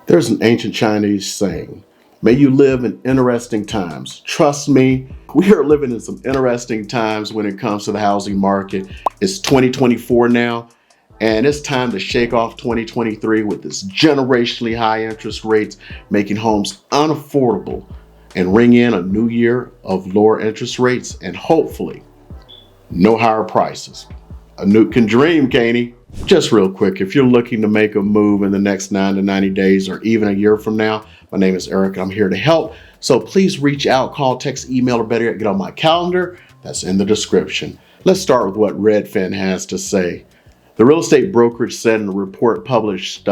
There's an ancient Chinese saying, may you live in interesting times. Trust me, we are living in some interesting times when it comes to the housing market. It's 2024 now, and it's time to shake off 2023 with this generationally high interest rates, making homes unaffordable, and ring in a new year of lower interest rates and hopefully no higher prices. A Nuke can dream, Caney. Just real quick, if you're looking to make a move in the next 9 to 90 days or even a year from now, my name is Eric and I'm here to help. So please reach out, call, text, email, or better yet, get on my calendar. That's in the description. Let's start with what Redfin has to say. The real estate brokerage said in a report published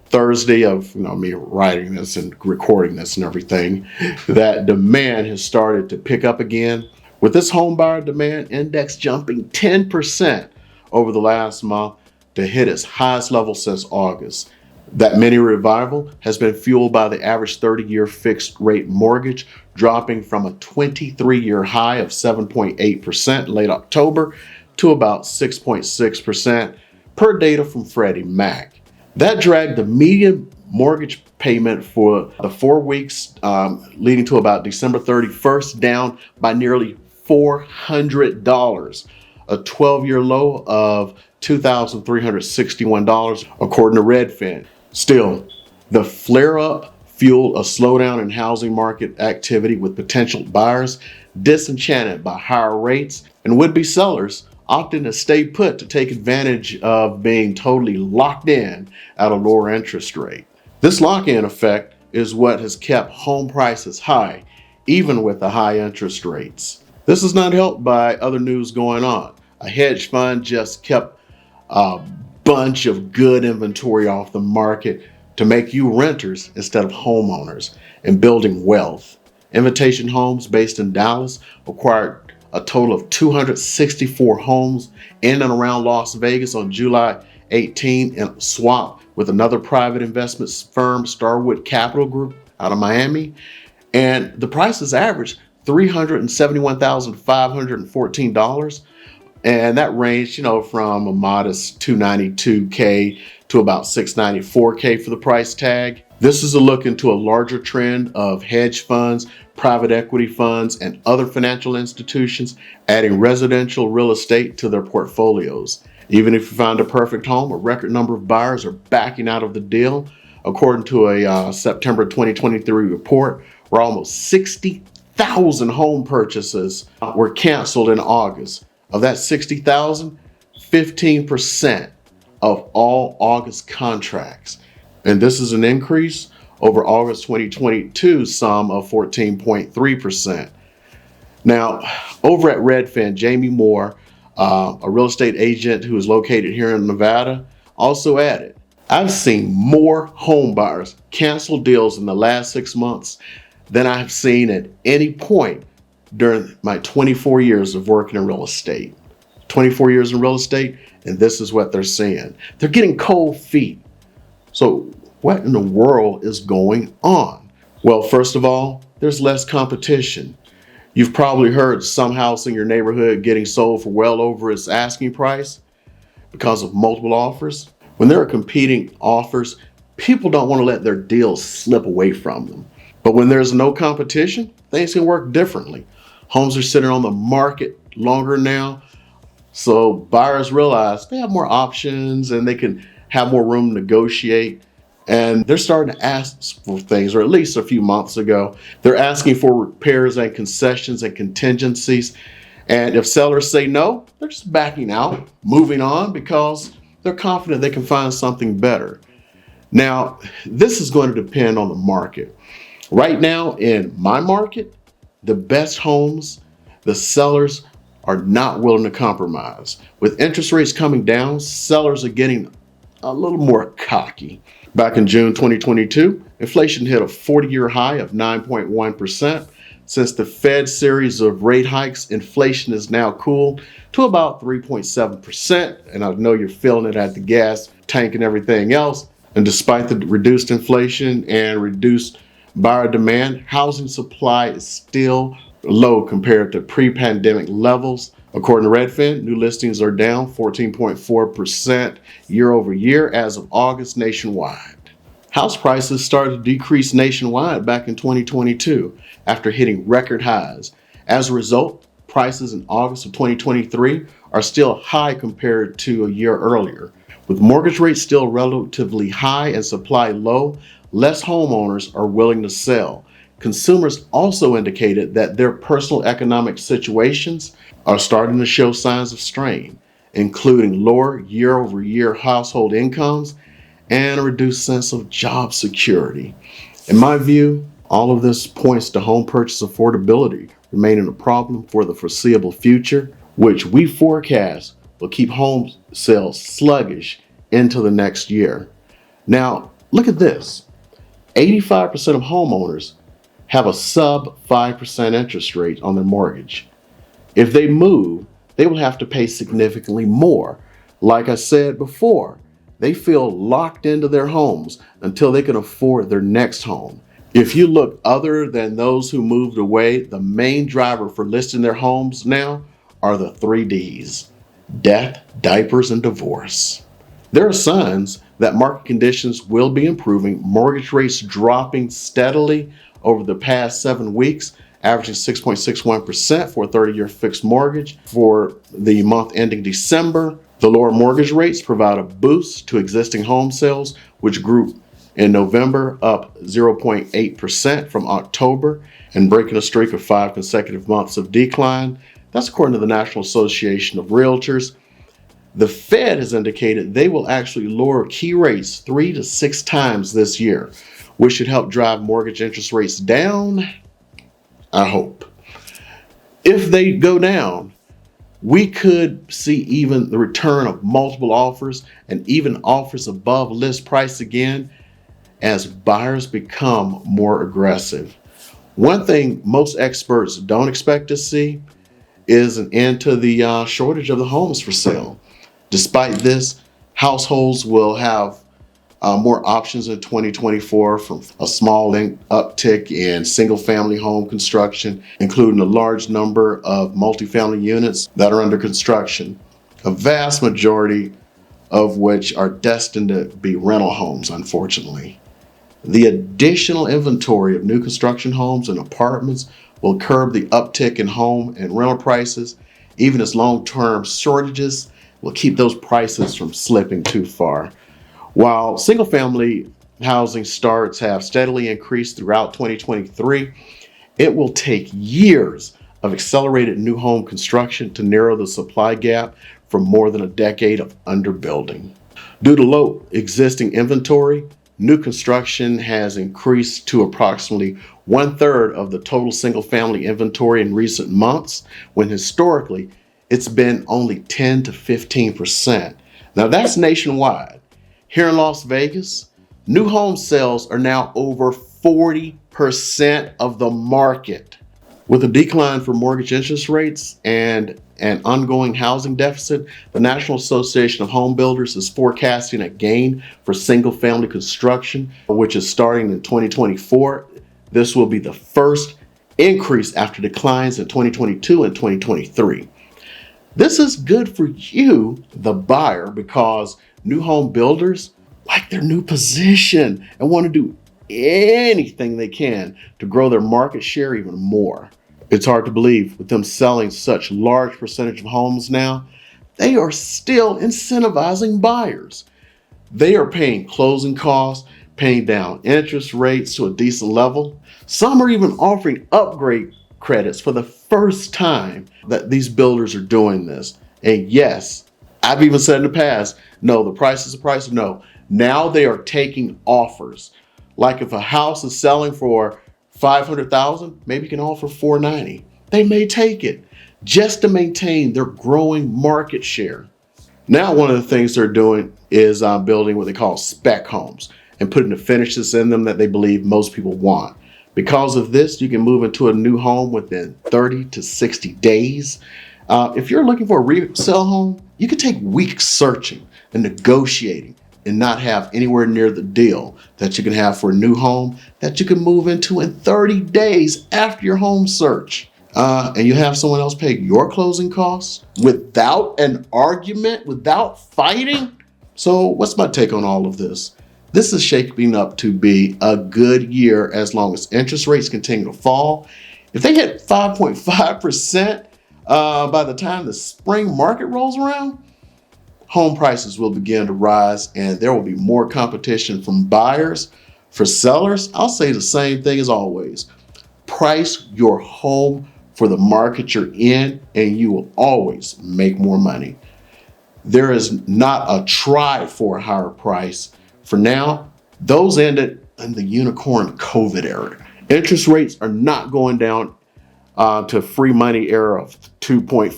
Thursday of me writing this and recording this and everything, that demand has started to pick up again, with this home buyer demand index jumping 10% over the last month to hit its highest level since August. That mini revival has been fueled by the average 30-year fixed rate mortgage dropping from a 23-year high of 7.8% late October to about 6.6% per data from Freddie Mac. That dragged the median mortgage payment for the 4 weeks leading to about December 31st down by nearly $400, a 12-year low of $2,361, according to Redfin. Still, the flare-up fueled a slowdown in housing market activity, with potential buyers disenchanted by higher rates and would-be sellers opting to stay put to take advantage of being totally locked in at a lower interest rate. This lock-in effect is what has kept home prices high, even with the high interest rates. This is not helped by other news going on. A hedge fund just kept a bunch of good inventory off the market to make you renters instead of homeowners and building wealth. Invitation Homes, based in Dallas, acquired a total of 264 homes in and around Las Vegas on July 18 in a swap with another private investment firm, Starwood Capital Group, out of Miami. And the prices averaged $371,514. And that ranged, from a modest $292K to about $694K for the price tag. This is a look into a larger trend of hedge funds, private equity funds, and other financial institutions adding residential real estate to their portfolios. Even if you find a perfect home, a record number of buyers are backing out of the deal. According to a September 2023 report, where almost 60,000 home purchases were canceled in August. Of that 60,000, 15% of all August contracts. And this is an increase over August 2022 sum of 14.3%. Now, over at Redfin, Jamie Moore, a real estate agent who is located here in Nevada, also added, I've seen more home buyers cancel deals in the last 6 months than I've seen at any point during my 24 years of working in real estate. 24 years in real estate, and this is what they're seeing. They're getting cold feet. So what in the world is going on? Well, first of all, there's less competition. You've probably heard some house in your neighborhood getting sold for well over its asking price because of multiple offers. When there are competing offers, people don't want to let their deals slip away from them. But when there's no competition, things can work differently. Homes are sitting on the market longer now, so buyers realize they have more options and they can have more room to negotiate. And they're starting to ask for things, or at least a few months ago, they're asking for repairs and concessions and contingencies. And if sellers say no, they're just backing out, moving on, because they're confident they can find something better. Now, this is going to depend on the market. Right now in my market, the best homes, the sellers are not willing to compromise. With interest rates coming down, sellers are getting a little more cocky. Back in June 2022, inflation hit a 40-year high of 9.1%. Since the Fed series of rate hikes, inflation is now cooled to about 3.7%. And I know you're feeling it at the gas tank and everything else. And despite the reduced inflation and reduced buyer demand, housing supply is still low compared to pre-pandemic levels. According to Redfin, new listings are down 14.4% year over year as of August nationwide. House prices started to decrease nationwide back in 2022 after hitting record highs. As a result, prices in August of 2023 are still high compared to a year earlier. With mortgage rates still relatively high and supply low, less homeowners are willing to sell. Consumers also indicated that their personal economic situations are starting to show signs of strain, including lower year-over-year household incomes and a reduced sense of job security. In my view, all of this points to home purchase affordability remaining a problem for the foreseeable future, which we forecast will keep home sales sluggish into the next year. Now, look at this. 85% of homeowners have a sub 5% interest rate on their mortgage. If they move, they will have to pay significantly more. Like I said before, they feel locked into their homes until they can afford their next home. If you look other than those who moved away, the main driver for listing their homes now are the 3Ds: death, diapers, and divorce. There are signs that market conditions will be improving, mortgage rates dropping steadily over the past 7 weeks, averaging 6.61% for a 30-year fixed mortgage. For the month ending December, the lower mortgage rates provide a boost to existing home sales, which grew in November up 0.8% from October and breaking a streak of 5 consecutive months of decline. That's according to the National Association of Realtors. The Fed has indicated they will actually lower key rates 3 to 6 times this year, which should help drive mortgage interest rates down, I hope. If they go down, we could see even the return of multiple offers and even offers above list price again as buyers become more aggressive. One thing most experts don't expect to see is an end to the shortage of the homes for sale. Despite this, households will have more options in 2024, from a small uptick in single-family home construction, including a large number of multifamily units that are under construction, a vast majority of which are destined to be rental homes, unfortunately. The additional inventory of new construction homes and apartments will curb the uptick in home and rental prices, even as long-term shortages will keep those prices from slipping too far. While single-family housing starts have steadily increased throughout 2023, it will take years of accelerated new home construction to narrow the supply gap from more than a decade of underbuilding. Due to low existing inventory, new construction has increased to approximately 1/3 of the total single-family inventory in recent months, when historically it's been only 10 to 15%. Now that's nationwide. Here in Las Vegas, new home sales are now over 40% of the market. With a decline for mortgage interest rates and an ongoing housing deficit, the National Association of Home Builders is forecasting a gain for single-family construction, which is starting in 2024. This will be the first increase after declines in 2022 and 2023. This is good for you, the buyer, because new home builders like their new position and want to do anything they can to grow their market share even more. It's hard to believe, with them selling such large percentage of homes now, they are still incentivizing buyers. They are paying closing costs, paying down interest rates to a decent level. Some are even offering upgrade credits for the first time that these builders are doing this. And yes, I've even said in the past, no, the price is the price. No, now they are taking offers. Like if a house is selling for $500,000, maybe you can offer $490,000. They may take it just to maintain their growing market share. Now, one of the things they're doing is building what they call spec homes and putting the finishes in them that they believe most people want. Because of this, you can move into a new home within 30 to 60 days. If you're looking for a resale home, you can take weeks searching and negotiating and not have anywhere near the deal that you can have for a new home that you can move into in 30 days after your home search. And you have someone else pay your closing costs without an argument, without fighting. So what's my take on all of this? This is shaping up to be a good year as long as interest rates continue to fall. If they hit 5.5% by the time the spring market rolls around, home prices will begin to rise and there will be more competition from buyers. For sellers, I'll say the same thing as always. Price your home for the market you're in and you will always make more money. There is not a try for a higher price. For now, those ended in the unicorn COVID era. Interest rates are not going down to free money era of 2.5,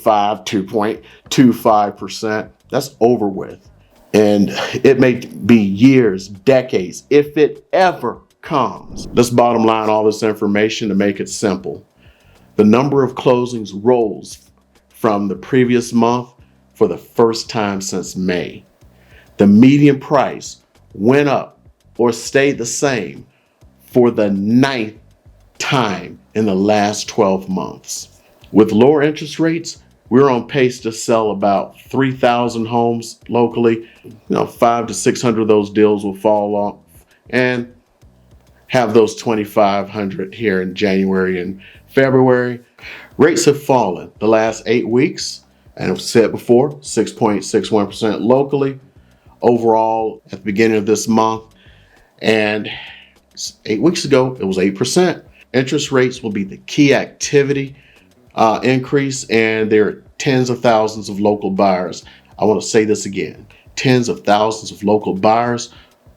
2.25%. That's over with. And it may be years, decades, if it ever comes. Let's bottom line all this information to make it simple. The number of closings rose from the previous month for the first time since May. The median price went up or stayed the same for the 9th time in the last 12 months. With lower interest rates, we're on pace to sell about 3,000 homes locally. 500 to 600 of those deals will fall off and have those 2,500 here in January and February. Rates have fallen the last 8 weeks, and I've said before, 6.61% locally. Overall, at the beginning of this month, and 8 weeks ago, it was 8%. Interest rates will be the key activity increase, and there are tens of thousands of local buyers. I want to say this again, tens of thousands of local buyers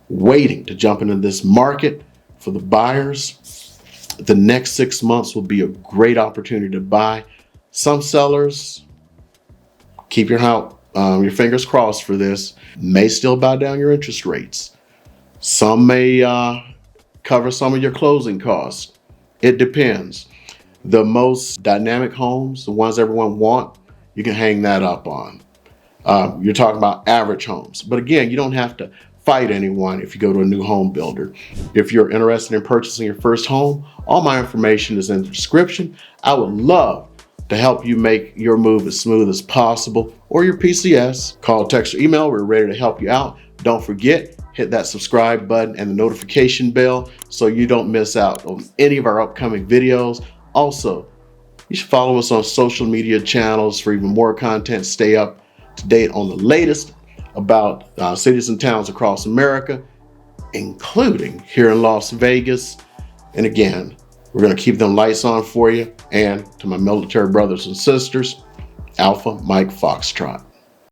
waiting to jump into this market. For the buyers, the next 6 months will be a great opportunity to buy. Some sellers, keep your fingers crossed for this, may still buy down your interest rates. Some may cover some of your closing costs. It depends. The most dynamic homes, the ones everyone wants, you can hang that up on. You're talking about average homes. But again, you don't have to fight anyone if you go to a new home builder. If you're interested in purchasing your first home, all my information is in the description. I would love to help you make your move as smooth as possible, or your PCS. Call, text, or email. We're ready to help you out. Don't forget, hit that subscribe button and the notification bell so you don't miss out on any of our upcoming videos. Also, you should follow us on social media channels for even more content. Stay up to date on the latest about cities and towns across America, including here in Las Vegas. And again, we're going to keep them lights on for you. And to my military brothers and sisters, Alpha Mike Foxtrot.